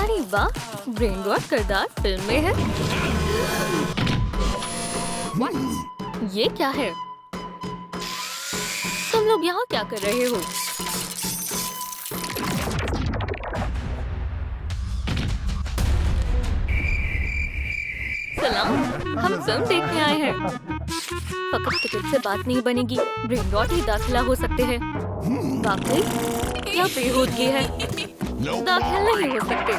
अरे वाह, brain rot किरदार फिल्म में है। ये क्या है? तुम लोग यहाँ क्या कर रहे हो? सलाम, हम फिल्म देखने आए हैं। फकत टिकट से बात नहीं बनेगी, ब्रेन रॉट ही दाखिला हो सकते हैं। वाकई क्या बेहूदगी है, दाखिल नहीं हो सकते।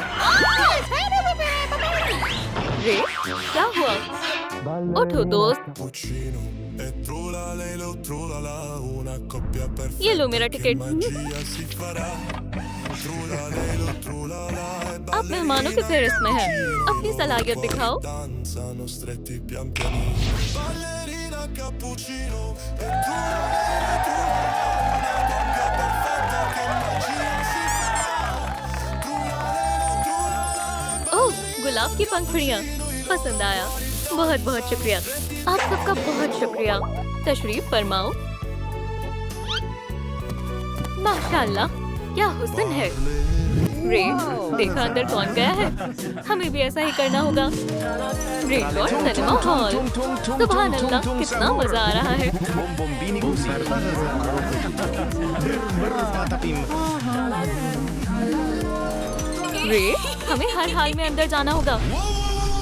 रे, क्या हुआ? उठो दोस्त। ये लो मेरा टिकट। आप मेहमानों की फहरिस्त में हैं। अपनी सलाहियत दिखाओ। ओह, गुलाब की पंखुड़ियाँ, पसंद आया। बहुत बहुत शुक्रिया। आप सबका बहुत शुक्रिया। तशरीफ फरमाओ। माशाल्लाह, क्या हुस्न है। रे, देखा अंदर कौन गया है? हमें भी ऐसा ही करना होगा। Red rot cinema hall. सुभान अल्लाह, कितना मजा आ रहा है। रे, हमें हर हाल में अंदर जाना होगा।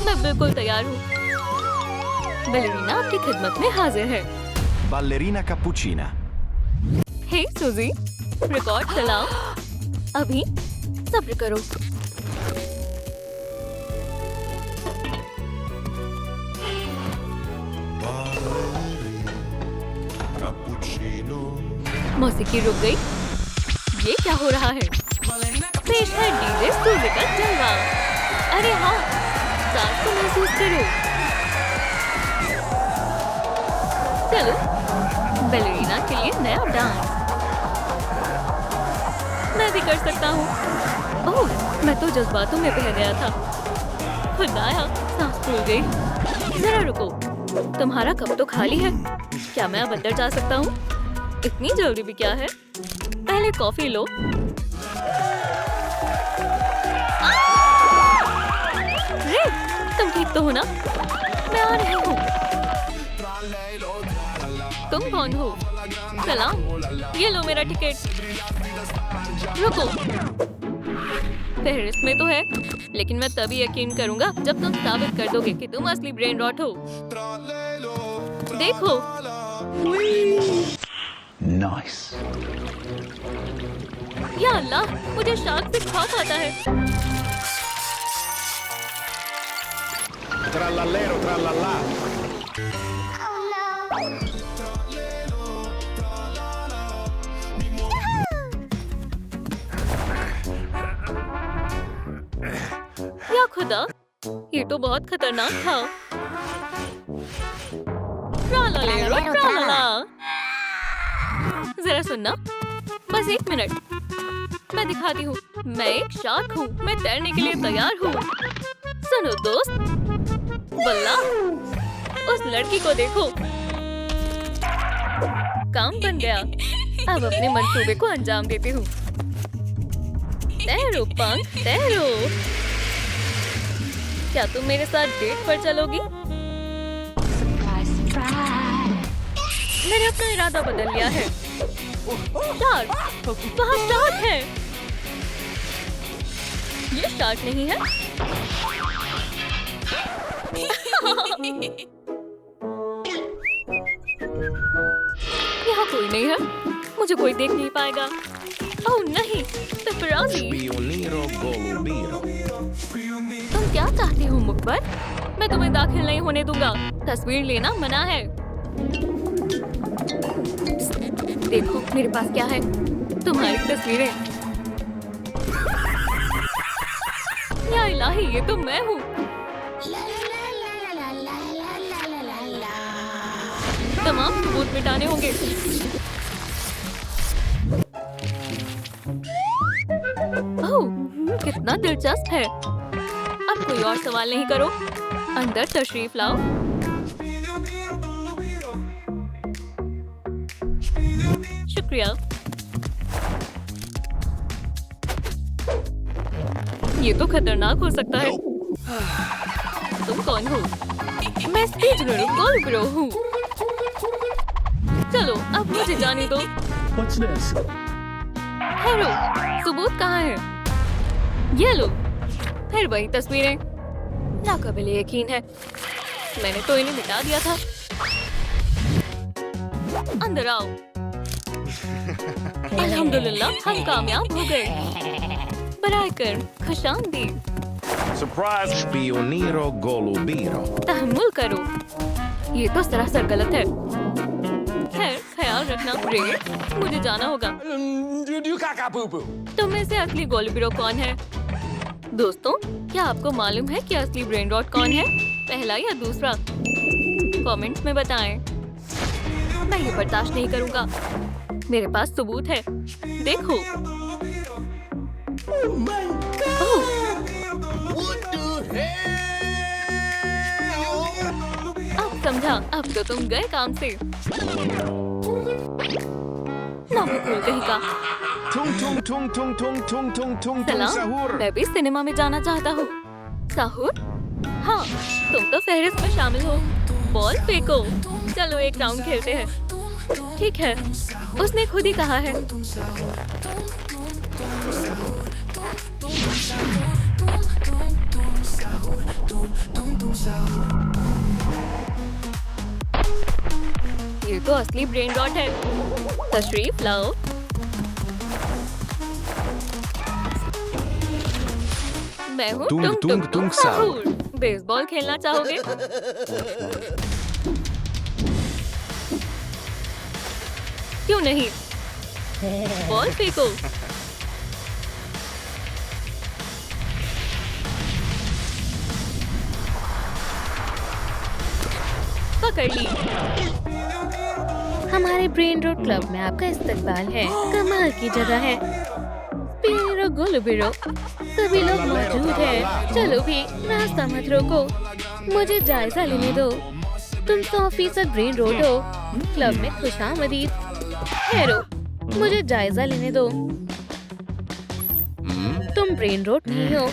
मैं बिल्कुल तैयार हूँ। बैलेरिना आपकी खिदमत में हाजिर है। Ballerina cappuccina. हे सूजी, रिकॉर्ड चलाओ। अभी सब्र करो। मौसीकी रुक गई। ये क्या हो रहा है? पेश है डीजे सूजी का जलवा। अरे हाँ, सांस को महसूस करो। चलो, बैलेरिना के लिए नया डांस मैं भी कर सकता हूँ। ओह, मैं तो जज्बातों में बह गया था। खुदाया, सांस फूल गई। जरा रुको, तुम्हारा कप तो खाली है। क्या मैं अब अंदर जा सकता हूँ? इतनी जल्दी भी क्या है? पहले कॉफी लो। रे, तुम ठीक तो हो ना? मैं आ रही हूँ। तुम कौन हो? सलाम, ये लो मेरा टिकट। रुको, फहरिस्त में तो है, लेकिन मैं तभी यकीन करूंगा जब तुम साबित कर दोगे कि तुम असली ब्रेन रॉट हो। देखो। Nice. या अल्लाह, मुझे शार्क से खौफ आता है। Trallallero trallallà. या खुदा, ये तो बहुत खतरनाक था। ट्रालालेरो ट्रालाला। जरा सुनना, बस एक मिनट। मैं दिखाती हूँ। मैं एक शार्क हूँ। मैं तैरने के लिए तैयार हूँ। सुनो दोस्त, बल्ला, उस लड़की को देखो। काम बन गया। अब अपने मंसूबे को अंजाम देती हूँ। तैरो पंख, तैरो। क्या तुम मेरे साथ डेट पर चलोगी? मैंने अपना इरादा बदल लिया है। शार्क, वहाँ शार्क है। ये शार्क नहीं है। यहाँ कोई नहीं है। मुझे कोई देख नहीं पाएगा। ओह नहीं, पेपराज़ी। तुम क्या चाहती हो मुखबर? मैं तुम्हें दाखिल नहीं होने दूंगा। तस्वीर लेना मना है। देखो मेरे पास क्या है। तुम्हारी तस्वीरें। या इलाही, ये तो मैं हूँ। तमाम सबूत मिटाने होंगे। ओह, कितना दिलचस्प है। अब कोई और सवाल नहीं करो। अंदर तशरीफ लाओ। शुक्रिया। ये तो खतरनाक हो सकता है। तुम कौन हो? मैं स्पीच गोल ब्रो हूँ। चलो अब मुझे जाने दो। What's this? हेलो, सबूत कहाँ है? ये लो, फिर वही तस्वीरें। नाकाबिले यकीन है, मैंने तो इन्हें मिटा दिया था। अंदर आओ। अल्हम्दुलिल्लाह हम कामयाब हो गए। बराए कर खुशामदीद। Surprise. Spioniro golubiro. तहम्मुल करो, ये तो सरासर गलत है। खैर ख्याल रखना ब्रेड, मुझे जाना होगा। तुम में से असली गोलबिरो कौन है? दोस्तों, क्या आपको मालूम है कि असली ब्रेन रॉट कौन है? पहला या दूसरा? कमेंट्स में बताएं। मैं ये बर्दाश्त नहीं करूंगा। मेरे पास सबूत है, देखो। ओह, अब समझा, अब तो तुम गए काम से। नामुकुल कहीं का। Tung tung tung tung tung tung tung tung tung सलाम, sahur. मैं भी सिनेमा में जाना चाहता हूँ। साहुर? हाँ, तुम तो फहरिस्त में शामिल हो। बॉल फेंको, चलो एक राउंड खेलते हैं। ठीक है, उसने खुद ही कहा है। ये तो असली ब्रेन रॉट है। तशरीफ लाओ। मैं हूँ टुंग, टुंग टुंग, टुंग टुंग साहुर। बेसबॉल खेलना चाहोगे? क्यों नहीं? बॉल फेंको। पकड़ ली। हमारे ब्रेन रोड क्लब में आपका इस्तकबाल है। कमाल की जगह है। पीरो गुलबिरो, सभी लोग मौजूद हैं। चलो भी, रास्ता मत रोको, मुझे जायजा लेने दो। तुम 100% ब्रेन रोड हो। क्लब में खुशामदीद। ठहरो, मुझे जायजा लेने दो। तुम ब्रेन रोड नहीं हो।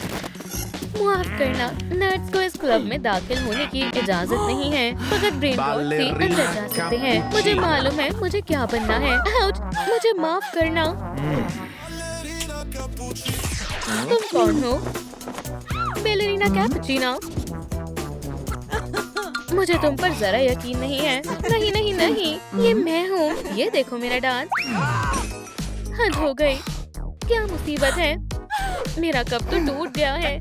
माफ करना, नर्ड्स को इस क्लब में दाखिल होने की इजाजत नहीं है। फकत ब्रेन रोड से अंदर जा सकते हैं। मुझे मालूम है मुझे क्या बनना है। आउच, मुझे माफ करना। तुम कौन हो? Ballerina cappuccino. मुझे तुम पर जरा यकीन नहीं है। नहीं नहीं नहीं, ये मैं हूँ। ये देखो मेरा डांस। हद हो गई, क्या मुसीबत है। मेरा कप तो टूट गया है।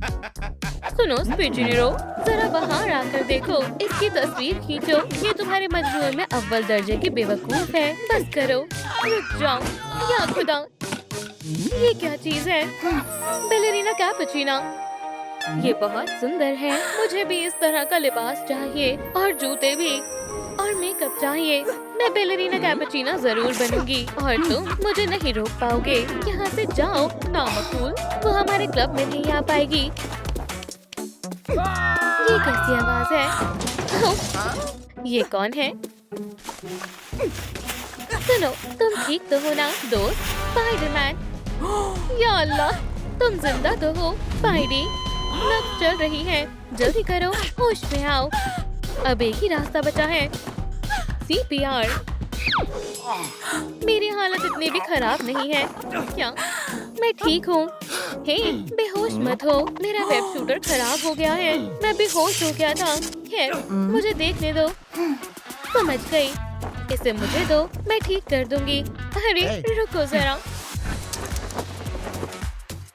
सुनो स्पिचिनेरो, जरा बाहर आकर देखो। इसकी तस्वीर खींचो। ये तुम्हारे मजमूए में अव्वल दर्जे की बेवकूफ है। बस करो, रुक जाओ। या खुदा, ये क्या चीज है? बेलेरिना कैपुचिनो, ये बहुत सुंदर है। मुझे भी इस तरह का लिबास चाहिए और जूते भी और मेकअप चाहिए। मैं बेलेरिना कैपुचिनो जरूर बनूंगी और तुम मुझे नहीं रोक पाओगे। यहाँ से जाओ नामकूल, वो हमारे क्लब में नहीं आ पाएगी। ये कैसी आवाज है? ये कौन है? सुनो, तुम ठीक तो हो ना दोस्त? स्पाइडरमैन। या अल्लाह, तुम जिंदा तो हो? स्पाइडी, नब्ज चल रही है। जल्दी करो, होश में आओ। अब एक ही रास्ता बचा है। CPR। मेरी हालत इतनी भी खराब नहीं है। क्या मैं ठीक हूँ? हे, बेहोश मत हो। मेरा वेब शूटर खराब हो गया है। मैं बेहोश हो गया था। खैर, मुझे देखने दो। समझ गई, इसे मुझे दो, मैं ठीक कर दूंगी। अरे रुको जरा,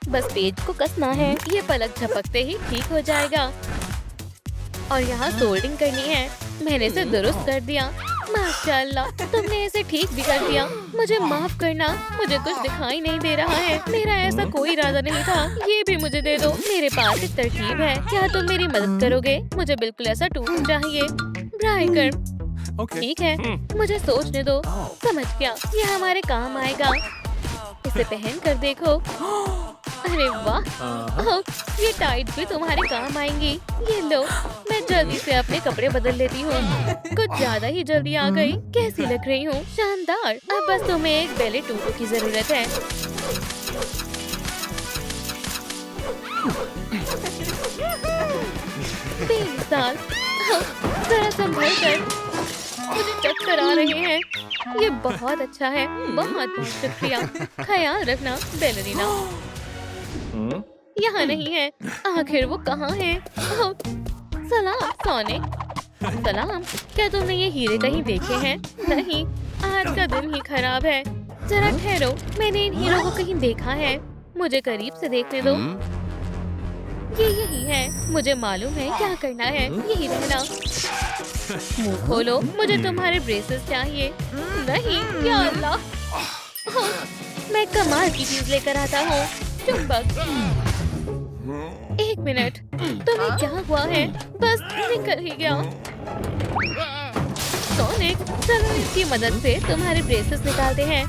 बस पेज को कसना है। ये पलक झपकते ही ठीक हो जाएगा। और यहाँ सोल्डिंग करनी है। मैंने इसे दुरुस्त कर दिया। माशाल्लाह, तुमने इसे ठीक भी कर दिया। मुझे माफ करना, मुझे कुछ दिखाई नहीं दे रहा है। मेरा ऐसा कोई इरादा नहीं था। ये भी मुझे दे दो। मेरे पास एक तरकीब है, क्या तुम मेरी मदद करोगे? मुझे बिल्कुल ऐसा टूट चाहिए। ब्राइकर, ठीक है, मुझे सोचने दो। समझ गया, ये हमारे काम आएगा। इसे पहन कर देखो। अरे वाह, ये टाइट भी तुम्हारे काम आएंगी। ये लो, मैं जल्दी से अपने कपड़े बदल लेती हूँ। कुछ ज्यादा ही जल्दी आ गई। कैसी लग रही हूँ? शानदार। अब बस तुम्हें एक बेले टूटू की जरूरत है। बेमिसाल। जरा संभल कर, मुझे चक्कर आ रहे हैं। ये बहुत अच्छा है, बहुत बहुत शुक्रिया। ख्याल रखना बैलरीना। यहाँ नहीं है, आखिर वो कहाँ है? ओह, सलाम सोनिक। सलाम, क्या तुमने ये हीरे कहीं देखे हैं? नहीं, आज का दिन ही खराब है। जरा ठहरो, मैंने इन हीरो को कहीं देखा है। मुझे करीब से देखने दो। ये यही है, मुझे मालूम है क्या करना है। यही रहना। मुंह खोलो, मुझे तुम्हारे ब्रेसेस चाहिए। नहीं, या अल्लाह। ओह, मैं कमाल की चीज लेकर आता हूँ। चुंबक। एक मिनट, तुम्हें क्या हुआ है? बस निकल ही गया। सोनिक, चलो इसकी मदद से तुम्हारे ब्रेसेस निकालते हैं।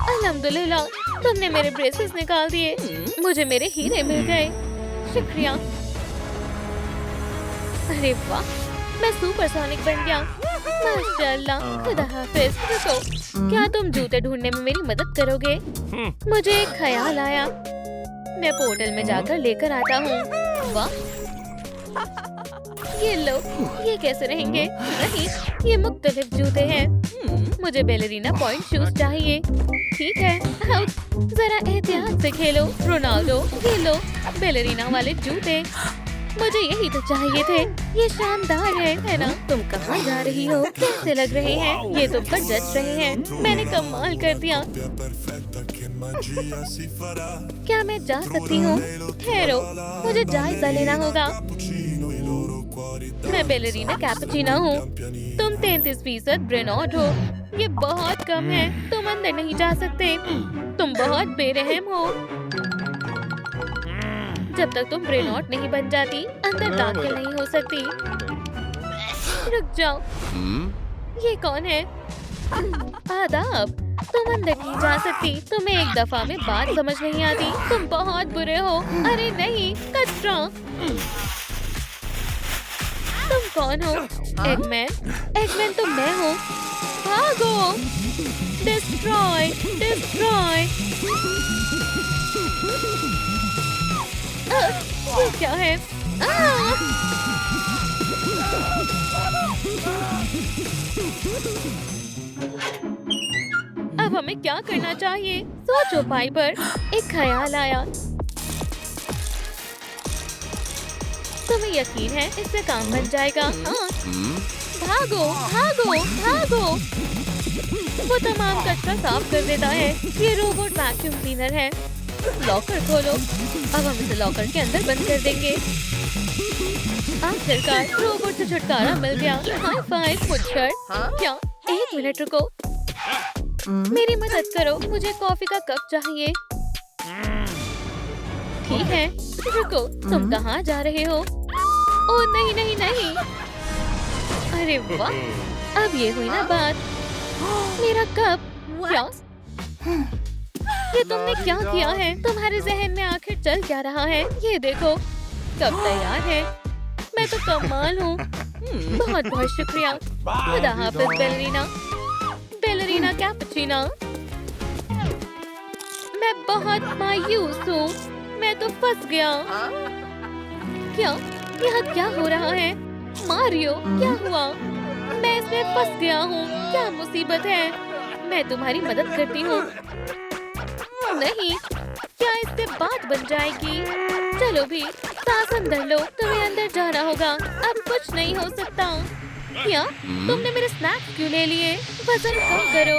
अल्हम्दुलिल्लाह, तुमने मेरे ब्रेसेस निकाल दिए। मुझे मेरे हीरे मिल गए। शुक्रिया। अरे वाह, मैं सुपर सोनिक बन गया। माशाल्लाह। खुदा हाफिज। रुको, क्या तुम जूते ढूंढने में मेरी मदद करोगे? मुझे एक ख्याल आया, मैं पोर्टल में जाकर लेकर आता हूँ। वाह, ये लो। ये कैसे रहेंगे? नहीं, ये मुख्तलिफ जूते हैं। मुझे बैलेरिना पॉइंट शूज चाहिए। ठीक है, आउट। जरा एहतियात से खेलो रोनाल्डो। ये लो बैलेरिना वाले जूते। मुझे यही तो चाहिए थे। ये शानदार है ना? तुम कहाँ जा रही हो? कैसे लग रहे हैं? ये तुम पर जच रहे हैं। मैंने कमाल कर दिया। क्या मैं जा सकती हूँ? ठहरो, मुझे जायजा लेना होगा। मैं बैलेरिना कैपुचिना हूँ। तुम 33% ब्रेनॉट हो। ये बहुत कम है। तुम अंदर नहीं जा सकते। तुम बहुत बेरहम हो। जब तक तुम ब्रेनॉट नहीं बन जाती, अंदर दाखिल नहीं हो सकती। रुक जाओ। ये कौन है? आदाब। तुम अंदर नहीं जा सकती। तुम्हें एक दफा में बात समझ नहीं आती। तुम बहुत बुरे हो। अरे नहीं, कचरा। तुम कौन हो? एगमैन? एगमैन तो मैं हूँ। भागो। Destroy, destroy. ये क्या है? अब हमें क्या करना चाहिए? सोचो पाइपर। एक ख्याल आया। तुम्हें यकीन है इससे काम बन जाएगा? हाँ। भागो, भागो, भागो। वो तमाम कचरा साफ कर देता है। ये रोबोट वैक्यूम क्लीनर है। लॉकर खोलो। अब हम इसे लॉकर के अंदर बंद कर देंगे। आखिरकार रोबोट से छुटकारा मिल गया। हाई फाइव मुझपर। क्या? एक मिनट रुको, मेरी मदद करो। मुझे कॉफी का कप चाहिए। ठीक है, रुको, तुम कहाँ जा रहे हो? ओह नहीं नहीं नहीं। अरे वाह, अब ये हुई ना बात। मेरा कप। क्या? ये तुमने क्या किया है? तुम्हारे जहन में आखिर चल क्या रहा है? ये देखो, कब तैयार है। मैं तो कमाल हूँ। बहुत बहुत शुक्रिया। खुदा हाफिज बैलेरिना। बैलेरिना कैपुचिना। मैं बहुत मायूस हूँ। मैं तो फंस गया। क्या? यहाँ क्या हो रहा है? मारियो, क्या हुआ? मैं इसमें फंस गया हूँ। क्या मुसीबत है? मैं तुम्हारी मदद करती हूँ। नहीं, क्या इससे बात बन जाएगी? चलो भी, सांस अंदर लो। तुम्हें अंदर जाना होगा। अब कुछ नहीं हो सकता। क्या? तुमने मेरे स्नैक्स क्यों ले लिए? वजन कम करो।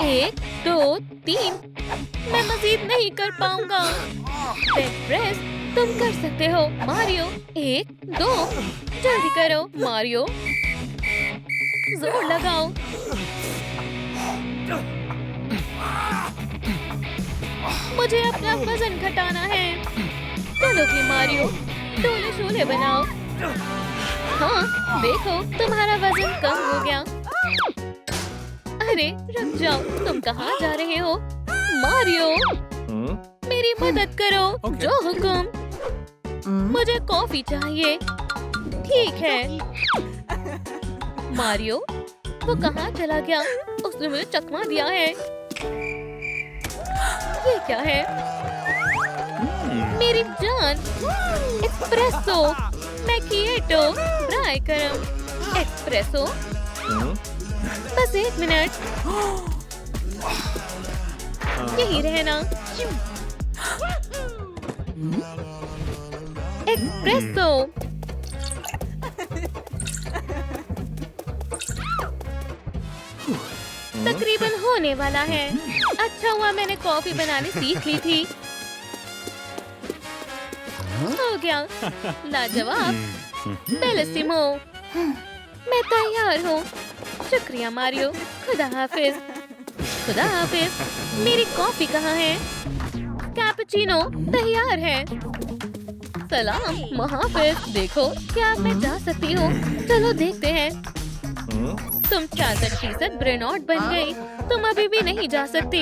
1, 2, 3। मैं मजीद नहीं कर पाऊंगा। बेंच प्रेस तुम कर सकते हो मारियो। 1, 2। जल्दी करो मारियो। जोर लगाओ। मुझे अपना वजन घटाना है। चलो भी मारियो, डोले शोले बनाओ। हाँ, देखो तुम्हारा वजन कम हो गया। अरे रुक जाओ, तुम कहाँ जा रहे हो? मारियो, मेरी मदद करो। जो हुक्म। मुझे कॉफी चाहिए। ठीक है। मारियो, वो कहाँ चला गया? उसने मुझे चकमा दिया है। ये क्या है? मेरी जान, एस्प्रेसो मैकिएटो ब्राई करम एस्प्रेसो। बस 1 मिनट, यही रहना। एस्प्रेसो। तकरीबन होने वाला है। अच्छा हुआ मैंने कॉफी बनाने सीख ली थी। हो गया, लाजवाब। बेलिसिमो, मैं तैयार हूँ। शुक्रिया मारियो। खुदा हाफिज। खुदा हाफिज। मेरी कॉफी कहाँ है? कैपुचिनो तैयार है। सलाम महाफिज। देखो, क्या मैं जा सकती हूँ? चलो देखते हैं। तुम 66% ब्रेनॉट बन गई। तुम अभी भी नहीं जा सकती।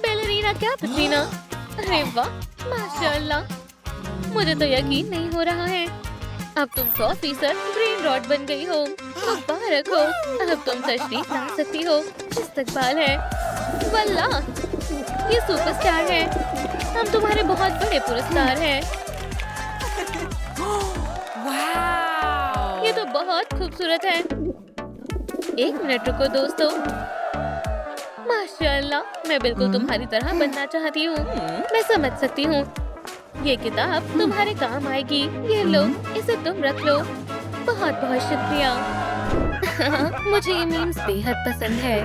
Ballerina cappuccino. अरे वाह, माशाल्लाह। मुझे तो यकीन नहीं हो रहा है। अब तुम 100% ब्रेन रॉट बन गई हो। मुबारक हो। अब तुम तशरीफ ला सकती हो। इस्तकबाल है। वल्लाह, ये सुपरस्टार है। हम तुम्हारे बहुत बड़े पुरस्कार हैं। ये तो बहुत खूबसूरत है। 1 मिनट रुको दोस्तों। माशाल्लाह, मैं बिल्कुल तुम्हारी तरह बनना चाहती हूँ। मैं समझ सकती हूँ। ये किताब तुम्हारे काम आएगी। ये लो, इसे तुम रख लो। बहुत बहुत शुक्रिया। मुझे ये मीम्स बेहद पसंद है।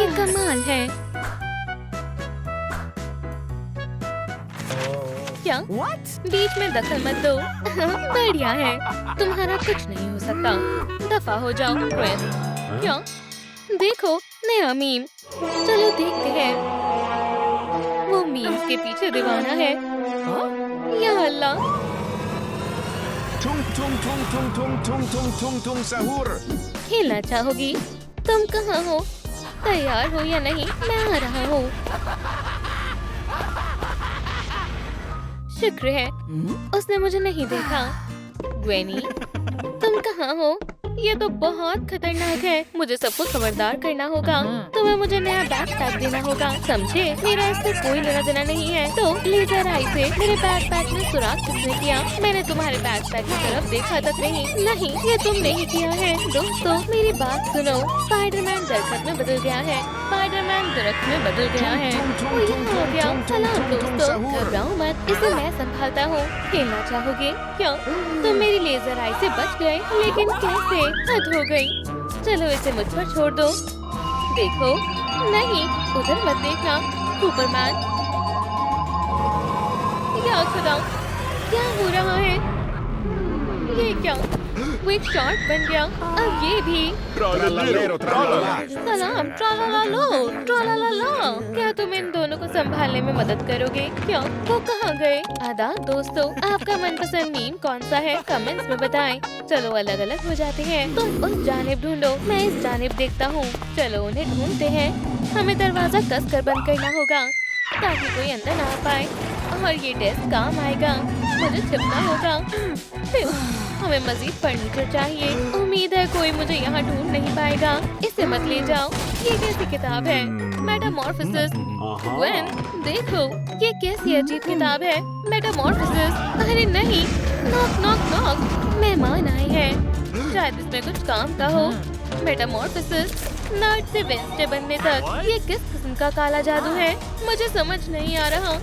ये कमाल है। क्या? बीच में दखल मत दो। बढ़िया है। तुम्हारा कुछ नहीं हो सकता। दफा हो जाओ। क्या? देखो, नया मीम। चलो देखते हैं। वो मीम्स के पीछे दीवाना है। या अल्लाह। Tung tung tung tung tung tung tung tung tung sahur. खेलना चाहोगी? तुम कहाँ हो? तैयार हो या नहीं? मैं आ रहा हूँ। शुक्र है, उसने मुझे नहीं देखा। ग्वेनी, तुम कहाँ हो? ये तो बहुत खतरनाक है। मुझे सबको खबरदार करना होगा। तुम्हें मुझे नया बैकपैक देना होगा, समझे? मेरा इससे कोई लेना देना नहीं है। तो लेजर आई से मेरे बैकपैक में सुराख किसने किया? मैंने तुम्हारे बैकपैक की तरफ देखा तक नहीं। नहीं, ये तुमने ही किया है। दोस्तों, मेरी बात सुनो। स्पाइडरमैन दरख्त में बदल गया है। स्पाइडरमैन दरख्त में बदल गया है। वो यहाँ हो गया। सलाम दोस्तों, घबराओ मत, इसे मैं संभालता हूँ। खेलना चाहोगे क्या? तुम मेरी लेजर आई से बच गए, लेकिन कैसे? हद हो गई। चलो इसे मुझ पर छोड़ दो। देखो, नहीं, उधर मत देखना। सुपरमैन। या खुदा, क्या हो रहा है? ये क्या? वो एक शॉट बन गया। अब ये भी। Trallalero, tralala. सलाम। ट्रालालालो, ट्रालालाला। क्या तुम इन दोनों को संभालने में मदद करोगे? क्या? वो कहाँ गए? आदाब दोस्तों, आपका मनपसंद मीम कौन सा है? कमेंट्स में बताएं। चलो अलग अलग हो जाते हैं। तुम उस जानिब ढूंढो, मैं इस जानिब देखता हूँ। चलो उन्हें ढूंढते हैं। हमें दरवाजा कस कर बंद करना होगा ताकि कोई अंदर ना आ पाए। और ये डेस्क काम आएगा। मुझे छिपना होगा। हमें मजीद फर्नीचर चाहिए। उम्मीद है कोई मुझे यहाँ ढूंढ नहीं पाएगा। इसे मत ले जाओ। ये कैसी किताब है? मेटामॉर्फोसिस। ग्वेन, देखो, ये कैसी अजीब किताब है। मेटामॉर्फोसिस। अरे नहीं, नॉक नॉक नॉक। मेहमान आए हैं। शायद इसमें कुछ काम का हो। मेटामॉर्फोसिस। नर्ड से वेंसडे बनने तक ये किस किस्म का काला जादू है? मुझे समझ नहीं आ रहा।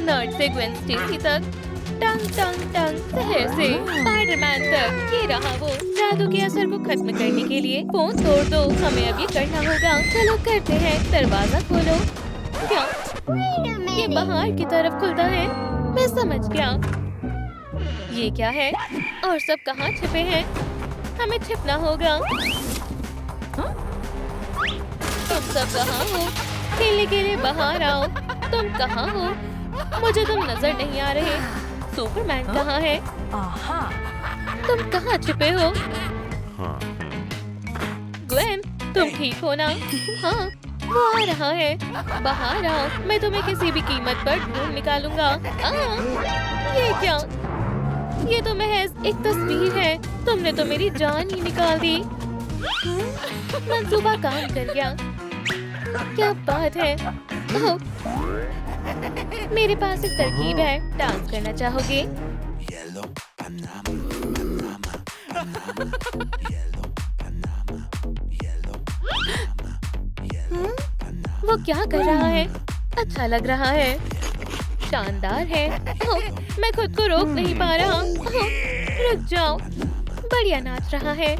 नर्ड से ग्वेन स्टेसी तक, टंग टंग टंग, शहर से स्पाइडरमैन तक। ये रहा वो। जादू के असर को खत्म करने के लिए फोन तोड़ दो। हमें अब ये करना होगा। चलो करते हैं। दरवाजा खोलो। क्या? ये बाहर की तरफ खुलता है। मैं समझ गया। ये क्या है? और सब कहाँ छिपे हैं? हमें छिपना होगा। तुम सब कहाँ हो? खेलने के लिए बाहर आओ। तुम कहाँ हो? मुझे तुम नजर नहीं आ रहे। सुपरमैन कहाँ है? तुम कहाँ छिपे हो? ग्वेन, तुम ठीक हो ना? हाँ, वो आ रहा है। बाहर आओ, मैं तुम्हें किसी भी कीमत पर ढूंढ निकालूंगा। ये क्या? ये तो महज एक तस्वीर है। तुमने तो मेरी जान ही निकाल दी। मंसूबा काम कर गया। क्या बात है? ओह, मेरे पास एक तरकीब है, डांस करना चाहोगे? वो क्या कर रहा है? अच्छा लग रहा है, शानदार है। ओह, मैं खुद को रोक नहीं पा रहा। ओह, रुक जाओ, बढ़िया नाच रहा है।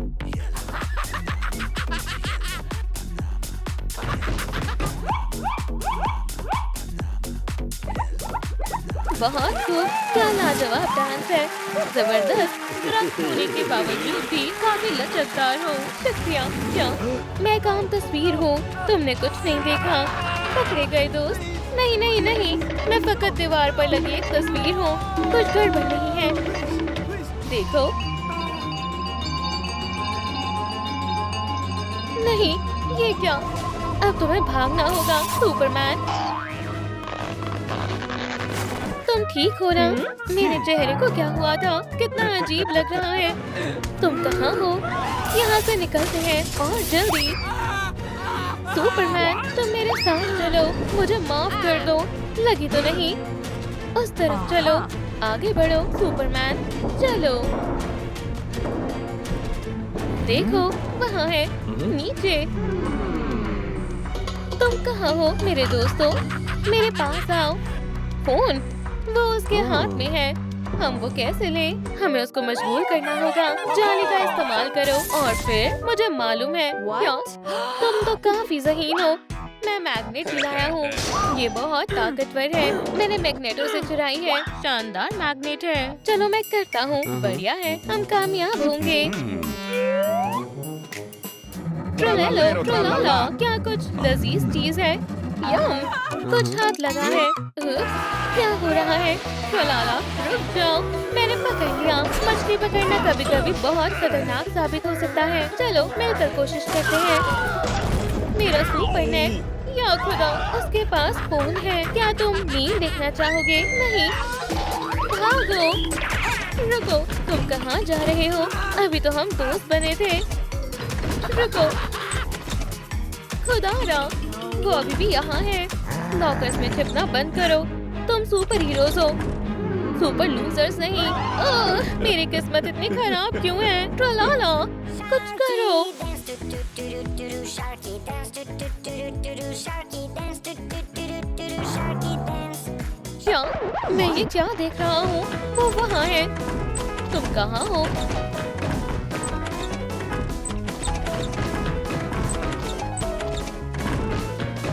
बहुत खूब, क्या लाजवाब डांस है, जबरदस्त। रक्त होने के बावजूद भी काफी लचकदार हो। शुक्रिया। क्या मैं काम तस्वीर हूँ? तुमने कुछ नहीं देखा? पकड़े गए दोस्त। नहीं नहीं नहीं, मैं फकत दीवार पर लगी एक तस्वीर हूँ। कुछ गड़बड़ नहीं है। देखो। नहीं, ये क्या? अब तुम्हें भागना होगा, सुपरमैन। तुम ठीक हो ना? मेरे चेहरे को क्या हुआ था? कितना अजीब लग रहा है। तुम कहाँ हो? यहाँ से निकलते हैं और जल्दी। सुपरमैन, तुम मेरे साथ चलो, मुझे माफ कर दो। लगी तो नहीं? उस तरफ चलो, आगे बढ़ो सुपरमैन, चलो। देखो, वहाँ है, नीचे। तुम कहाँ हो मेरे दोस्तों? मेरे पास आओ। फोन, वो उसके हाथ में है। हम वो कैसे लें? हमें उसको मजबूर करना होगा। जाली का इस्तेमाल करो और फिर मुझे मालूम है क्या? तुम तो काफी ज़हीन हो। मैं मैग्नेट लाया हूँ। ये बहुत ताकतवर है। मैंने मैग्नेटो से चुराई है। शानदार मैग्नेट है। चलो मैं करता हूँ। बढ़िया है, हम कामयाब होंगे। ट्रोलेलो, ट्रोलाला, क्या कुछ लजीज चीज है? यम, कुछ हाथ लगा है। क्या हो रहा है? ट्रोलाला, रुक जाओ, मैंने पकड़ लिया। मछली पकड़ना कभी कभी बहुत खतरनाक साबित हो सकता है। चलो मिलकर कोशिश करते हैं। मेरा सुपर नेट, या खुदा, उसके पास फोन है। क्या तुम मीम देखना चाहोगे? नहीं, भागो। रुको, तुम कहाँ जा रहे हो? अभी तो हम दोस्त बने थे। रुको, खुदारा, वो अभी भी यहाँ है। लॉकर्स में छिपना बंद करो। तुम सुपर हीरोज हो, सुपर लूजर्स नहीं। मेरी किस्मत इतनी खराब क्यों है? ट्रोलाला, कुछ करो। क्या मैं ये क्या देख रहा हूँ? वो वहाँ है। तुम कहाँ हो?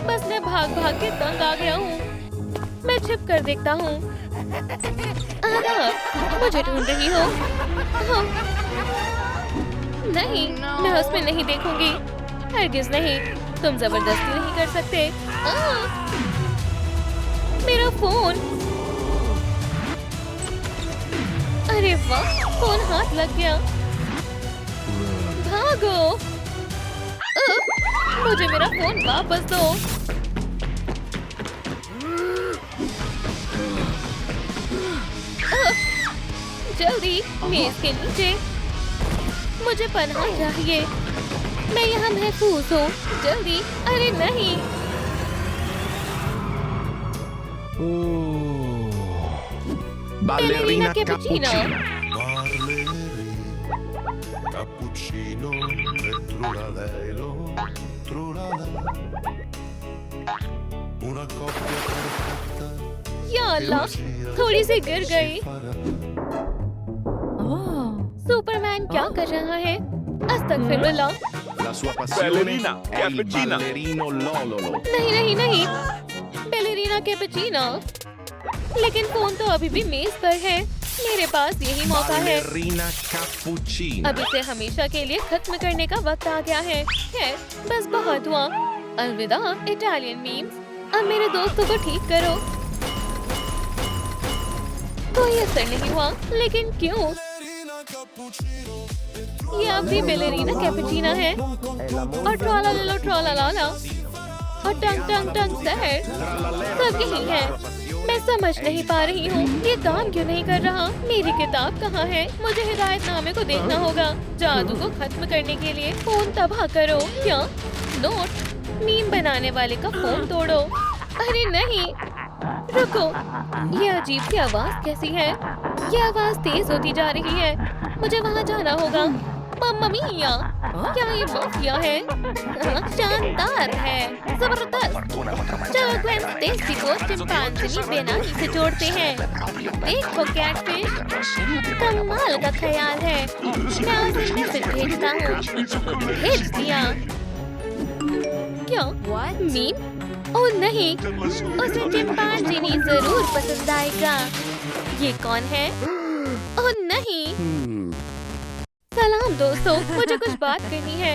बस मैं भाग भाग के तंग आ गया हूँ। मैं छिप कर देखता हूँ। मुझे ढूंढ रही हो? हाँ। नहीं, मैं उसमें नहीं देखूंगी। हरगिज नहीं, तुम जबरदस्ती नहीं कर सकते। मेरा फोन। अरे वाह, फोन हाथ लग गया। भागो। मुझे मेरा फोन वापस दो। जल्दी, मेज के नीचे। मुझे पनाह चाहिए। मैं यहाँ महफूज हूँ। जल्दी। अरे नहीं। Ballerina cappuccino. Cappuccino e trulalelo, trulala. Una coppia perfetta. या अल्लाह, थोड़ी सी गिर गई। सुपरमैन क्या कर रहा है? अस्तगफिरुल्लाह। La sua passione Ballerina è il cappuccina. ballerino Lololo. नहीं नहीं नहीं, बैलेरिना कैपुचिनो। लेकिन फोन तो अभी भी मेज पर है। मेरे पास यही मौका है। Ballerina cappuccina. अब इसे हमेशा के लिए खत्म करने का वक्त आ गया है। खैर, बस बहुत हुआ। अलविदा इटालियन मीम्स। अब मेरे दोस्तों को ठीक करो। कोई असर नहीं हुआ, लेकिन क्यों? ये अब भी बैलेरिना कैपुचिना है। और ट्रोलाला ट्रोलाला और टंग टंग टंग शहर सब यही है। मैं समझ नहीं पा रही हूँ, ये काम क्यों नहीं कर रहा? मेरी किताब कहाँ है? मुझे हिदायतनामे को देखना होगा। जादू को खत्म करने के लिए फोन तबाह करो। क्या? नोट, मीम बनाने वाले का फोन तोड़ो। अरे नहीं, रुको, ये अजीब सी आवाज कैसी है? ये आवाज तेज होती जा रही है। मुझे वहाँ जाना होगा। मम्मा मिया, क्या ये माफिया है? शानदार है, जबरदस्त। चलो ग्वेन स्टेसी को चिंपांजी बेनामी से जोड़ते हैं। देखो कैटफिश, कमाल का ख्याल है। मैं उसे मैसेज भेजता हूँ। भेज दिया। क्या? मीम? ओह नहीं, उसे चिंपांजी जरूर पसंद आएगा। ये कौन है? ओह नहीं। सलाम दोस्तों, मुझे कुछ बात करनी है।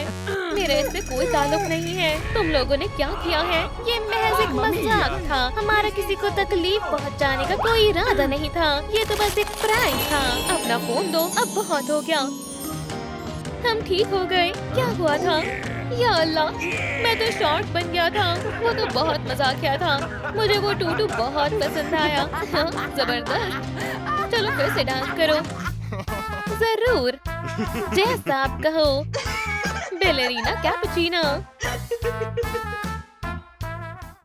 मेरा इससे कोई ताल्लुक नहीं है। तुम लोगों ने क्या किया है? ये महज एक मजाक था। हमारा किसी को तकलीफ पहुंचाने का कोई इरादा नहीं था। ये तो बस एक प्रैंक था। अपना फोन दो, अब बहुत हो गया। हम ठीक हो गए। क्या हुआ था? या अल्लाह, मैं तो शॉर्ट बन गया था। वो तो बहुत मजाकिया था। मुझे वो टूटू बहुत पसंद आया। जबरदस्त। चलो फिर से डांस करो। जरूर, जैसा आप कहो। बेलेरीना कैपुचिनो।